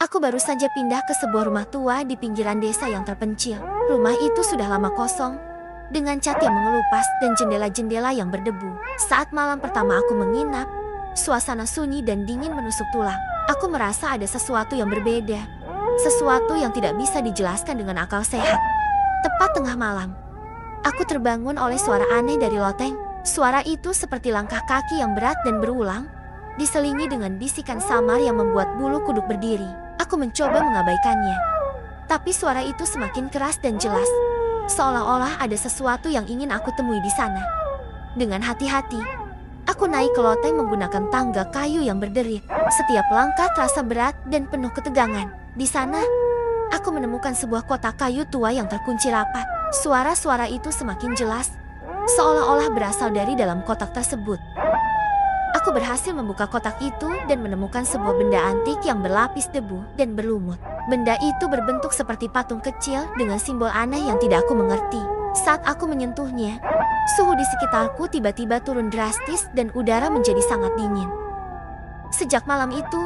Aku baru saja pindah ke sebuah rumah tua di pinggiran desa yang terpencil. Rumah itu sudah lama kosong, dengan cat yang mengelupas dan jendela-jendela yang berdebu. Saat malam pertama aku menginap, suasana sunyi dan dingin menusuk tulang. Aku merasa ada sesuatu yang berbeda, sesuatu yang tidak bisa dijelaskan dengan akal sehat. Tepat tengah malam, aku terbangun oleh suara aneh dari loteng. Suara itu seperti langkah kaki yang berat dan berulang, diselingi dengan bisikan samar yang membuat bulu kuduk berdiri. Aku mencoba mengabaikannya, tapi suara itu semakin keras dan jelas, seolah-olah ada sesuatu yang ingin aku temui di sana. Dengan hati-hati, aku naik ke loteng menggunakan tangga kayu yang berderit. Setiap langkah terasa berat dan penuh ketegangan. Di sana, aku menemukan sebuah kotak kayu tua yang terkunci rapat. Suara-suara itu semakin jelas, seolah-olah berasal dari dalam kotak tersebut. Aku berhasil membuka kotak itu dan menemukan sebuah benda antik yang berlapis debu dan berlumut. Benda itu berbentuk seperti patung kecil dengan simbol aneh yang tidak aku mengerti. Saat aku menyentuhnya, suhu di sekitarku tiba-tiba turun drastis dan udara menjadi sangat dingin. Sejak malam itu,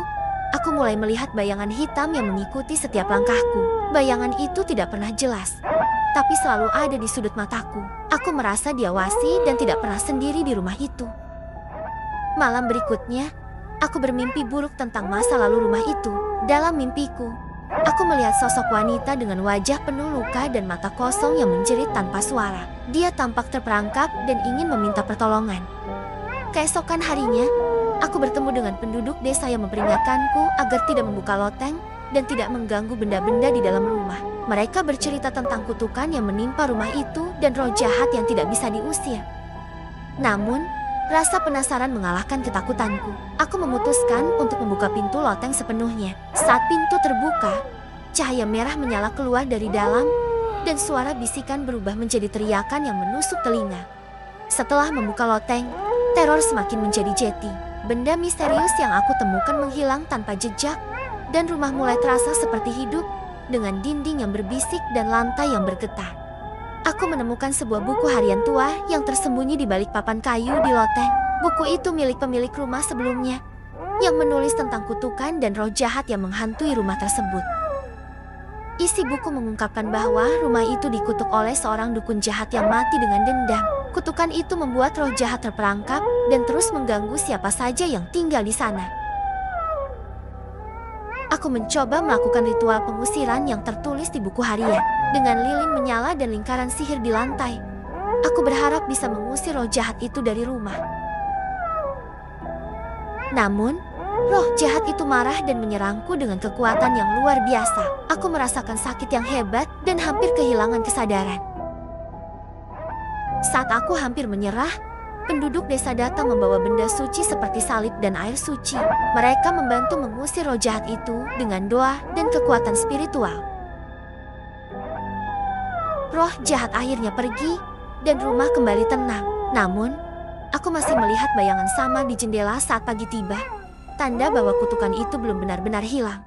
aku mulai melihat bayangan hitam yang mengikuti setiap langkahku. Bayangan itu tidak pernah jelas, tapi selalu ada di sudut mataku. Aku merasa diawasi dan tidak pernah sendiri di rumah itu. Malam berikutnya, aku bermimpi buruk tentang masa lalu rumah itu. Dalam mimpiku, aku melihat sosok wanita dengan wajah penuh luka dan mata kosong yang menjerit tanpa suara. Dia tampak terperangkap dan ingin meminta pertolongan. Keesokan harinya, aku bertemu dengan penduduk desa yang memperingatkanku agar tidak membuka loteng dan tidak mengganggu benda-benda di dalam rumah. Mereka bercerita tentang kutukan yang menimpa rumah itu dan roh jahat yang tidak bisa diusir. Namun, rasa penasaran mengalahkan ketakutanku. Aku memutuskan untuk membuka pintu loteng sepenuhnya. Saat pintu terbuka, cahaya merah menyala keluar dari dalam dan suara bisikan berubah menjadi teriakan yang menusuk telinga. Setelah membuka loteng, teror semakin menjadi jeti. Benda misterius yang aku temukan menghilang tanpa jejak dan rumah mulai terasa seperti hidup dengan dinding yang berbisik dan lantai yang bergetar. Aku menemukan sebuah buku harian tua yang tersembunyi di balik papan kayu di loteng. Buku itu milik pemilik rumah sebelumnya, yang menulis tentang kutukan dan roh jahat yang menghantui rumah tersebut. Isi buku mengungkapkan bahwa rumah itu dikutuk oleh seorang dukun jahat yang mati dengan dendam. Kutukan itu membuat roh jahat terperangkap dan terus mengganggu siapa saja yang tinggal di sana. Aku mencoba melakukan ritual pengusiran yang tertulis di buku harian. Dengan lilin menyala dan lingkaran sihir di lantai, aku berharap bisa mengusir roh jahat itu dari rumah. Namun, roh jahat itu marah dan menyerangku dengan kekuatan yang luar biasa. Aku merasakan sakit yang hebat dan hampir kehilangan kesadaran. Saat aku hampir menyerah, penduduk desa datang membawa benda suci seperti salib dan air suci. Mereka membantu mengusir roh jahat itu dengan doa dan kekuatan spiritual. Roh jahat akhirnya pergi dan rumah kembali tenang. Namun, aku masih melihat bayangan samar di jendela saat pagi tiba, tanda bahwa kutukan itu belum benar-benar hilang.